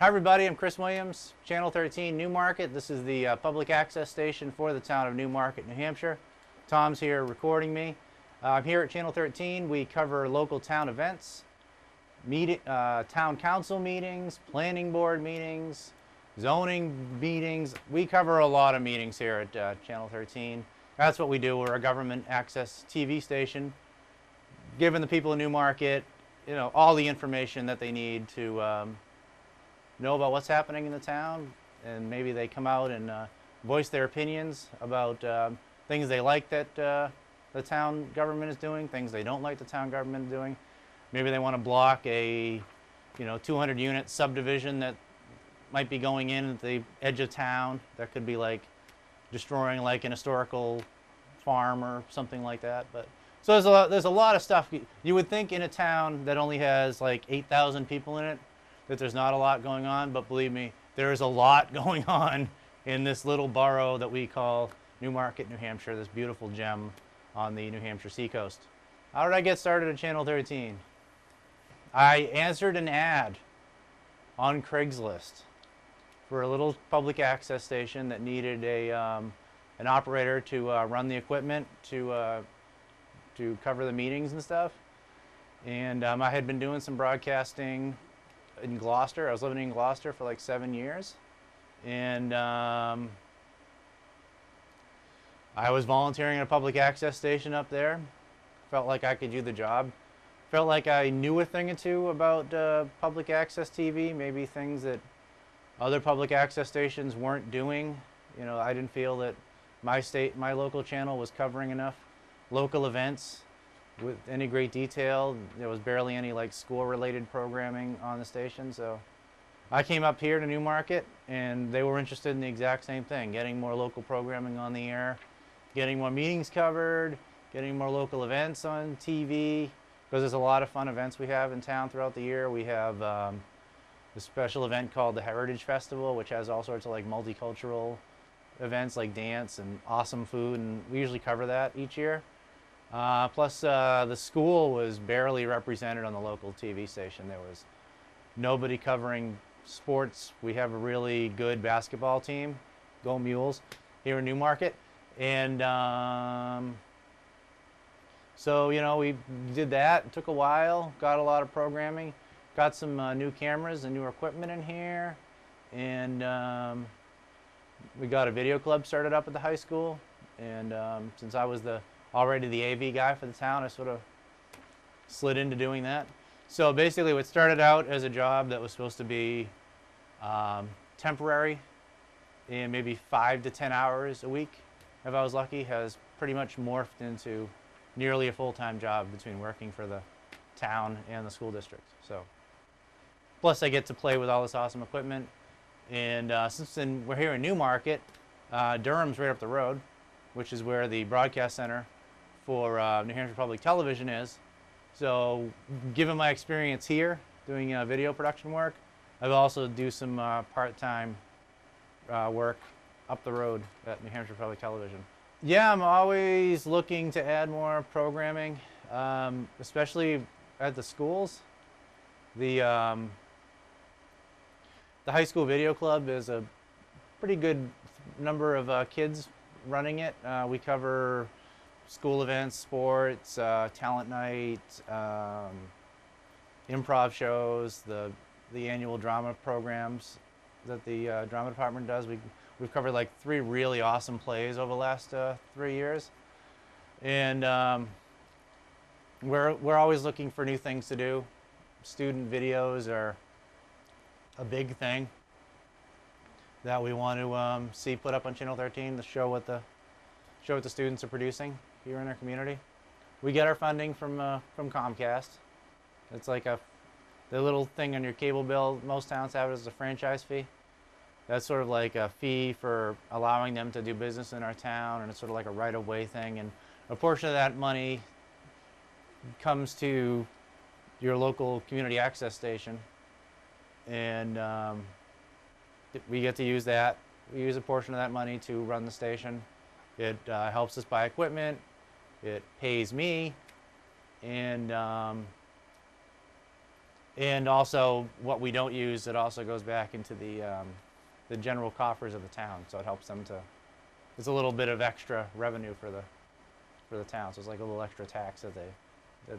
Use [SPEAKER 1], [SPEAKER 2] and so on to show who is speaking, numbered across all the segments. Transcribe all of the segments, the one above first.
[SPEAKER 1] Hi everybody, I'm Chris Williams, Channel 13 Newmarket. This is the public access station for the town of Newmarket, New Hampshire. Tom's here recording me. I'm here at Channel 13. We cover local town events, town council meetings, planning board meetings, zoning meetings. We cover a lot of meetings here at Channel 13. That's what we do. We're a government access TV station, giving the people in Newmarket, all the information that they need to know about what's happening in the town, and maybe they come out and voice their opinions about things they like that the town government is doing, things they don't like the town government is doing. Maybe they want to block a 200 unit subdivision that might be going in at the edge of town. That could be like destroying like an historical farm or something like that. But so there's a lot of stuff. You would think in a town that only has like 8,000 people in it that there's not a lot going on, but believe me, there is a lot going on in this little borough that we call Newmarket, New Hampshire, this beautiful gem on the New Hampshire seacoast. How did I get started at Channel 13? I answered an ad on Craigslist for a little public access station that needed an operator to run the equipment to cover the meetings and stuff. And I had been doing some broadcasting in Gloucester. I was living in Gloucester for like 7 years. And I was volunteering at a public access station up there. Felt like I could do the job. Felt like I knew a thing or two about public access TV, maybe things that other public access stations weren't doing. I didn't feel that my local channel was covering enough local events with any great detail. There was barely any like school-related programming on the station, so I came up here to Newmarket, and they were interested in the exact same thing: getting more local programming on the air, getting more meetings covered, getting more local events on TV. Because there's a lot of fun events we have in town throughout the year. We have a special event called the Heritage Festival, which has all sorts of like multicultural events like dance and awesome food, and we usually cover that each year. Plus, the school was barely represented on the local TV station. There was nobody covering sports. We have a really good basketball team, Go Mules, here in Newmarket. And so, we did that. It took a while, got a lot of programming, got some new cameras and new equipment in here. And we got a video club started up at the high school. And since I was already the AV guy for the town, I sort of slid into doing that. So basically what started out as a job that was supposed to be temporary and maybe 5 to 10 hours a week, if I was lucky, has pretty much morphed into nearly a full-time job between working for the town and the school district. So, plus I get to play with all this awesome equipment. And since then we're here in Newmarket, Durham's right up the road, which is where the broadcast center for New Hampshire Public Television is. So given my experience here doing video production work, I also do some part-time work up the road at New Hampshire Public Television. Yeah, I'm always looking to add more programming, especially at the schools. The high school video club is a pretty good number of kids running it. We cover school events, sports, talent night, improv shows, the annual drama programs that the drama department does. We've covered like 3 really awesome plays over the last 3 years, and we're always looking for new things to do. Student videos are a big thing that we want to see put up on Channel 13 to show what the students are producing here in our community. We get our funding from Comcast. It's like the little thing on your cable bill most towns have is a franchise fee. That's sort of like a fee for allowing them to do business in our town, and it's sort of like a right-of-way thing. And a portion of that money comes to your local community access station, and we get to use that. We use a portion of that money to run the station. It helps us buy equipment. It pays me, and And also what we don't use, it also goes back into the general coffers of the town, so it helps them to, it's a little bit of extra revenue for the town, so it's like a little extra tax that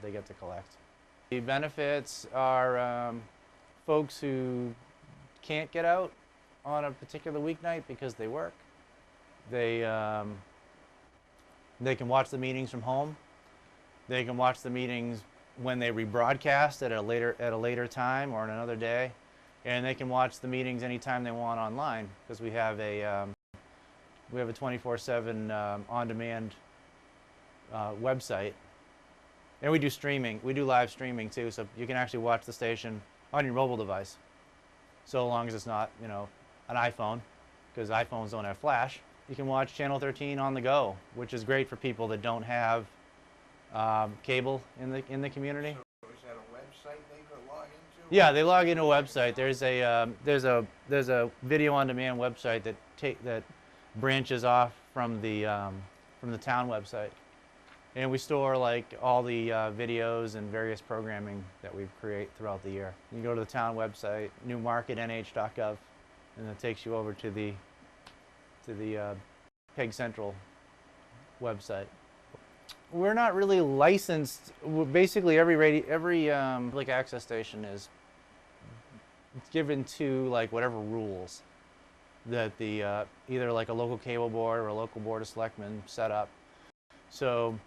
[SPEAKER 1] they get to collect. The benefits are folks who can't get out on a particular weeknight because they work. They can watch the meetings from home. They can watch the meetings when they rebroadcast at a later time or on another day, and they can watch the meetings anytime they want online, because we have a 24/7 on-demand website, and we do streaming. We do live streaming too, so you can actually watch the station on your mobile device, so long as it's not, you know, an iPhone, because iPhones don't have flash. You can watch Channel 13 on the go, which is great for people that don't have cable in the community.
[SPEAKER 2] So is that a website they could log into?
[SPEAKER 1] Yeah, they log into a website. There's a video on demand website that branches off from the town website, and we store like all the videos and various programming that we create throughout the year. You can go to the town website, newmarketnh.gov, and it takes you over to the Peg Central website. We're not really licensed. Basically, every public access station is given to like whatever rules that the either like a local cable board or a local board of selectmen set up. So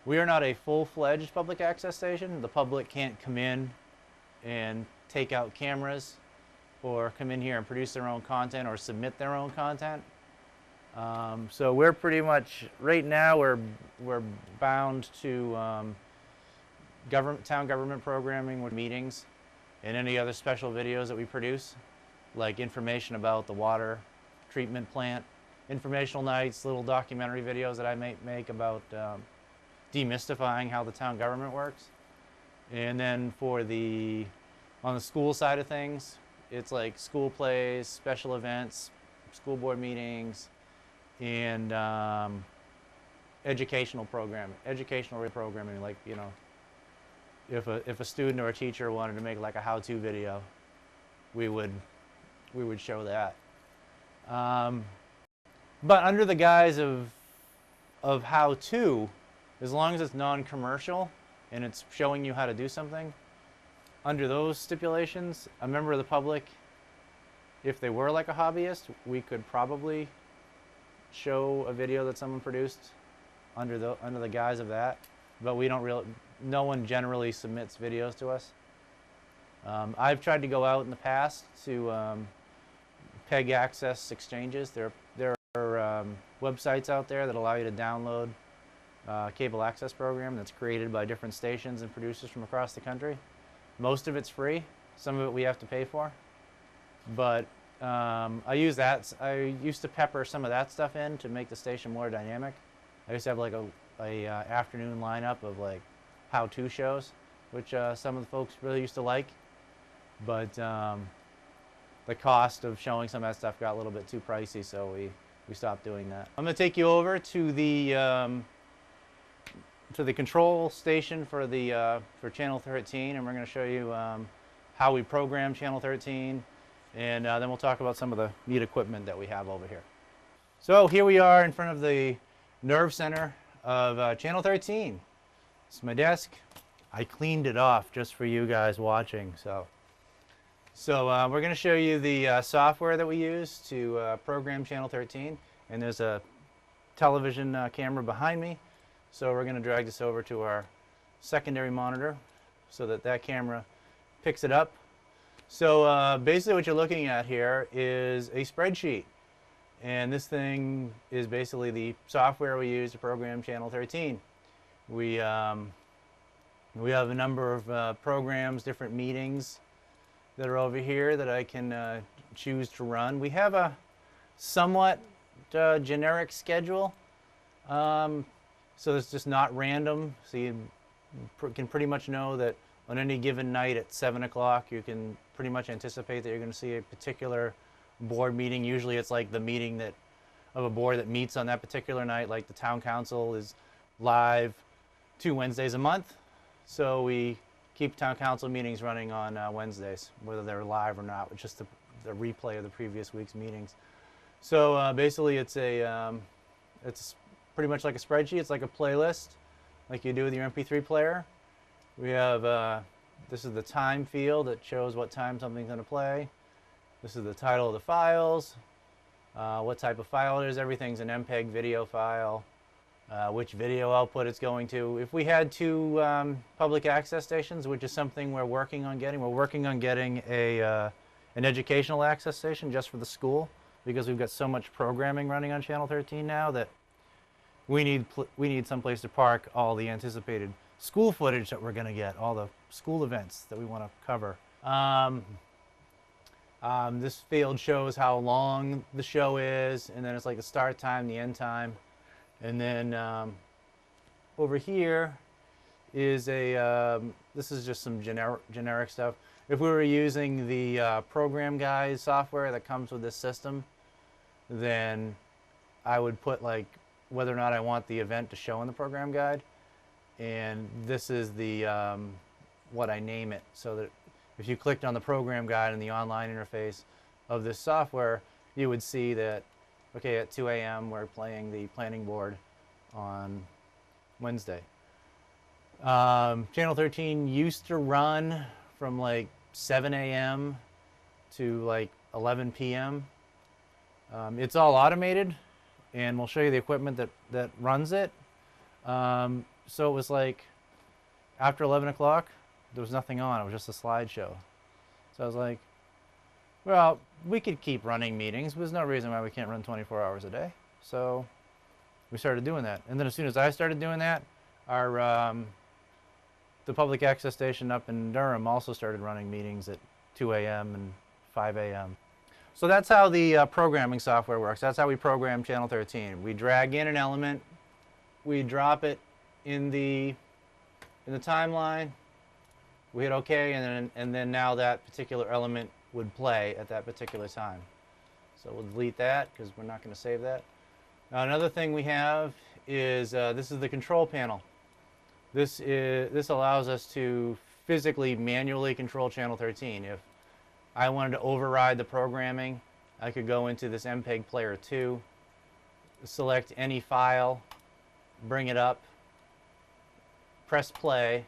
[SPEAKER 1] we are not a full-fledged public access station. The public can't come in and take out cameras or come in here and produce their own content or submit their own content. So we're pretty much, right now, we're bound to town government programming with meetings and any other special videos that we produce, like information about the water treatment plant, informational nights, little documentary videos that I make about demystifying how the town government works. And then on the school side of things, it's like school plays, special events, school board meetings, and educational programming, like, you know, if a student or a teacher wanted to make like a how-to video, we would show that. But under the guise of how-to, as long as it's non-commercial and it's showing you how to do something, under those stipulations, a member of the public, if they were like a hobbyist, we could probably show a video that someone produced under the guise of that, but no one generally submits videos to us. I've tried to go out in the past to PEG access exchanges. There are websites out there that allow you to download a cable access program that's created by different stations and producers from across the country. Most of it's free. Some of it we have to pay for, but I use that. I used to pepper some of that stuff in to make the station more dynamic. I used to have like a afternoon lineup of like how-to shows, which some of the folks really used to like. But the cost of showing some of that stuff got a little bit too pricey, so we stopped doing that. I'm going to take you over to the control station for Channel 13, and we're going to show you how we program Channel 13. And then we'll talk about some of the neat equipment that we have over here. So here we are in front of the nerve center of Channel 13. It's my desk. I cleaned it off just for you guys watching. So we're going to show you the software that we use to program Channel 13. And there's a television camera behind me. So we're going to drag this over to our secondary monitor so that camera picks it up. So basically what you're looking at here is a spreadsheet, and this thing is basically the software we use to program Channel 13. We have a number of programs, different meetings that are over here that I can choose to run. We have a somewhat generic schedule, so it's just not random, so you can pretty much know that on any given night at 7 o'clock, you can pretty much anticipate that you're going to see a particular board meeting. Usually it's like the meeting of a board that meets on that particular night, like the town council is live 2 Wednesdays a month. So we keep town council meetings running on Wednesdays, whether they're live or not, with just the replay of the previous week's meetings. So basically, it's pretty much like a spreadsheet. It's like a playlist, like you do with your MP3 player. We have this is the time field that shows what time something's going to play. This is the title of the files, what type of file it is. Everything's an MPEG video file, which video output it's going to. If we had two public access stations, which is something we're working on getting an educational access station just for the school, because we've got so much programming running on Channel 13 now that we need someplace to park all the anticipated school footage that we're going to get, all the school events that we want to cover. This field shows how long the show is, and then it's like the start time, the end time. And then over here is this is just some generic stuff. If we were using the Program Guide software that comes with this system, then I would put like whether or not I want the event to show in the Program Guide. And this is the what I name it, so that if you clicked on the Program Guide in the online interface of this software, you would see that, okay, at 2 a.m. we're playing the planning board on Wednesday. Channel 13 used to run from like 7 a.m. to like 11 p.m. It's all automated, and we'll show you the equipment that runs it. So it was like after 11 o'clock, there was nothing on. It was just a slideshow. So I was like, well, we could keep running meetings. There's no reason why we can't run 24 hours a day. So we started doing that. And then as soon as I started doing that, the public access station up in Durham also started running meetings at 2 a.m. and 5 a.m. So that's how the programming software works. That's how we program Channel 13. We drag in an element, we drop it in the timeline, we hit OK, and then now that particular element would play at that particular time. So we'll delete that because we're not going to save that. Now another thing we have is this is the control panel. This allows us to physically manually control Channel 13. If I wanted to override the programming, I could go into this MPEG Player 2, select any file, bring it up, press play,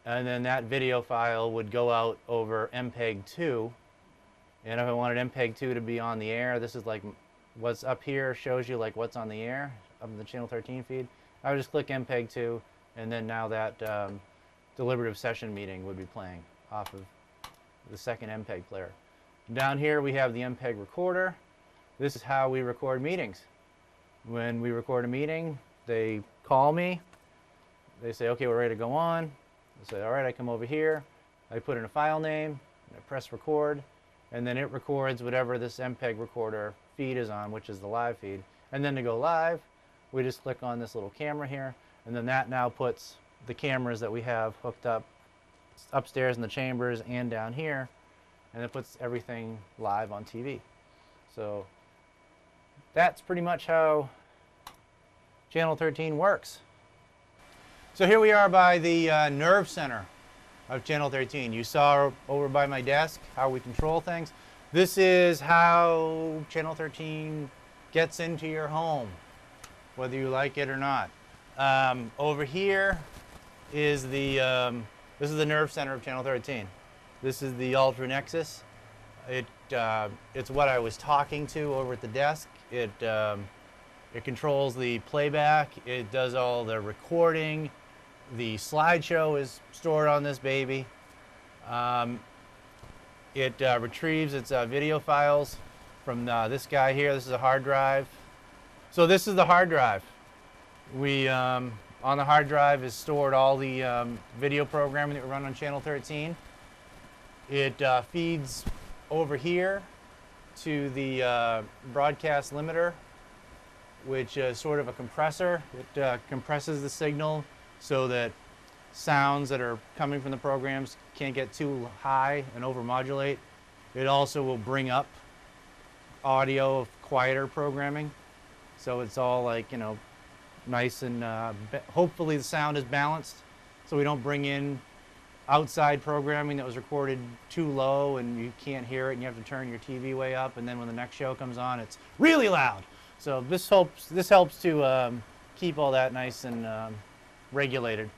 [SPEAKER 1] and then that video file would go out over MPEG 2. And if I wanted MPEG 2 to be on the air, this is like what's up here shows you like what's on the air of the Channel 13 feed. I would just click MPEG 2, and then now that deliberative session meeting would be playing off of the second MPEG player. Down here we have the MPEG recorder. This is how we record meetings. When we record a meeting, they call me. They say, okay, we're ready to go on. I say, all right, I come over here. I put in a file name, and I press record, and then it records whatever this MPEG recorder feed is on, which is the live feed. And then to go live, we just click on this little camera here, and then that now puts the cameras that we have hooked up upstairs in the chambers and down here, and it puts everything live on TV. So that's pretty much how Channel 13 works. So here we are by the nerve center of Channel 13. You saw over by my desk how we control things. This is how Channel 13 gets into your home, whether you like it or not. Over here is this is the nerve center of Channel 13. This is the Ultra Nexus. It's what I was talking to over at the desk. It controls the playback. It does all the recording. The slideshow is stored on this baby. It retrieves its video files from this guy here. This is a hard drive. So this is the hard drive. On the hard drive is stored all the video programming that we run on Channel 13. It feeds over here to the broadcast limiter, which is sort of a compressor. It compresses the signal so that sounds that are coming from the programs can't get too high and overmodulate. It also will bring up audio of quieter programming, so it's all like, you know, nice and hopefully the sound is balanced, so we don't bring in outside programming that was recorded too low and you can't hear it and you have to turn your TV way up, and then when the next show comes on it's really loud. So this helps to keep all that nice and regulated.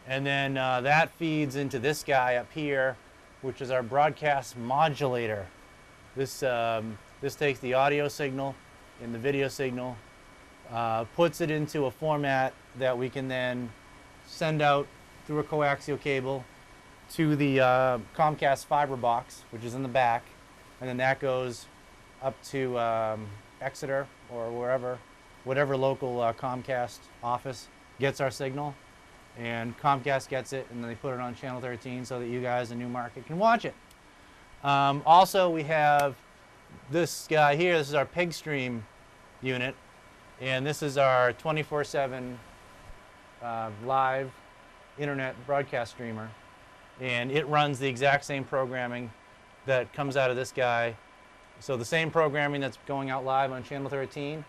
[SPEAKER 1] And then that feeds into this guy up here, which is our broadcast modulator. This takes the audio signal and the video signal, puts it into a format that we can then send out through a coaxial cable to the Comcast fiber box, which is in the back, and then that goes up to Exeter or wherever, whatever local Comcast office gets our signal, and Comcast gets it, and then they put it on channel 13 so that you guys in Newmarket can watch it. Also, we have this guy here. This is our pig stream unit, and this is our 24/7 live internet broadcast streamer, and it runs the exact same programming that comes out of this guy. So the same programming that's going out live on channel 13,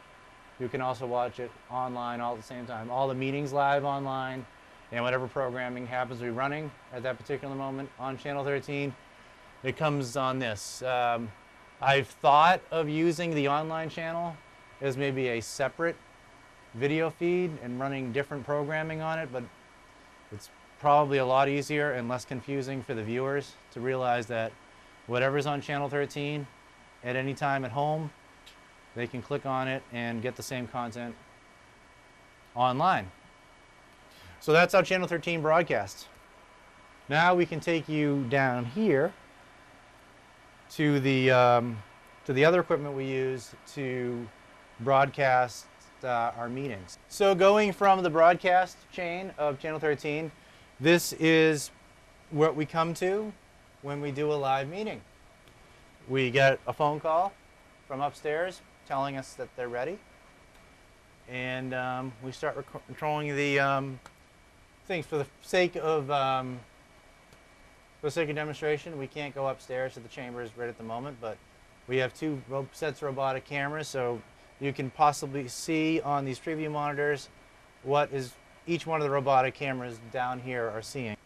[SPEAKER 1] you can also watch it online all at the same time. All the meetings live online, and whatever programming happens to be running at that particular moment on channel 13, it comes on this. I've thought of using the online channel as maybe a separate video feed and running different programming on it, but it's probably a lot easier and less confusing for the viewers to realize that whatever's on channel 13 at any time at home, they can click on it and get the same content online. So that's how channel 13 broadcasts. Now we can take you down here to the other equipment we use to broadcast our meetings. So going from the broadcast chain of channel 13, this is what we come to when we do a live meeting. We get a phone call from upstairs telling us that they're ready, and we start controlling the things. For the sake of demonstration, we can't go upstairs to the chambers right at the moment, but we have two sets of robotic cameras, so you can possibly see on these preview monitors what is each one of the robotic cameras down here are seeing.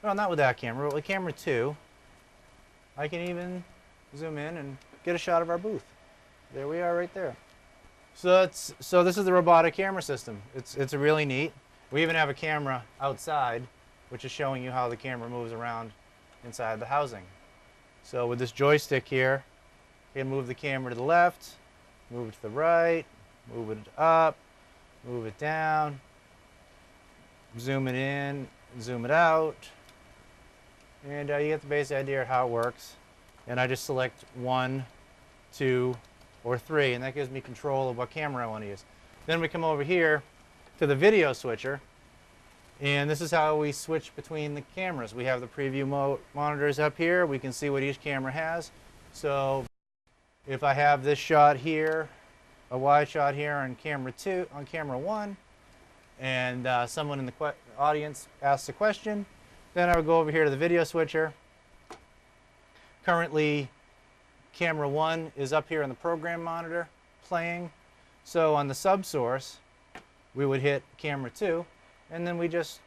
[SPEAKER 1] No, not with that camera, but with camera 2, I can even zoom in and get a shot of our booth. There we are right there. So this is the robotic camera system. It's really neat. We even have a camera outside, which is showing you how the camera moves around inside the housing. So with this joystick here, you can move the camera to the left, move it to the right, move it up, move it down, zoom it in, zoom it out, and you get the basic idea of how it works. And I just select 1, 2, or 3, and that gives me control of what camera I want to use. Then we come over here to the video switcher, and this is how we switch between the cameras. We have the preview monitors up here. We can see what each camera has. So if I have this shot here, a wide shot here on camera 2, on camera 1, and someone in the audience asks a question, then I would go over here to the video switcher. Currently, camera 1 is up here on the program monitor playing. So on the subsource, we would hit camera 2, and then we just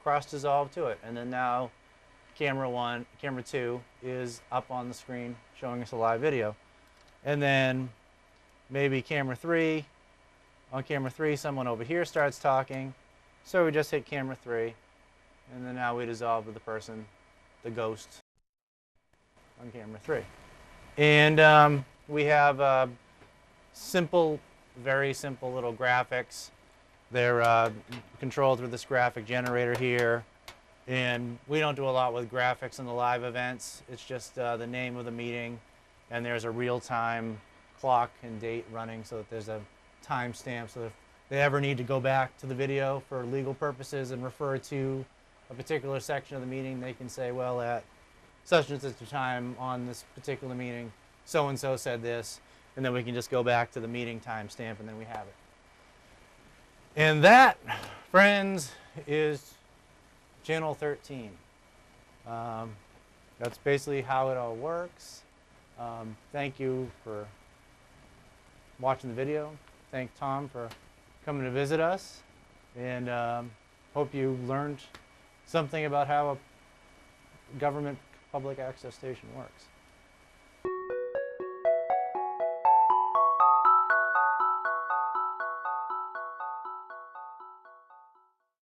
[SPEAKER 1] cross dissolve to it. And then now camera 2 is up on the screen showing us a live video. And then maybe camera 3, on camera 3 someone over here starts talking, so we just hit camera 3, and then now we dissolve with the person, the ghost, on camera 3. And we have simple, very simple little graphics. They're controlled through this graphic generator here, and we don't do a lot with graphics in the live events. It's just the name of the meeting, and there's a real-time clock and date running so that there's a timestamp, so if they ever need to go back to the video for legal purposes and refer to a particular section of the meeting, they can say, well, at such and such a time on this particular meeting, so-and-so said this, and then we can just go back to the meeting timestamp, and then we have it. And that, friends, is channel 13. That's basically how it all works. Thank you for watching the video. Thank Tom for coming to visit us, and hope you learned something about how a government public access station works.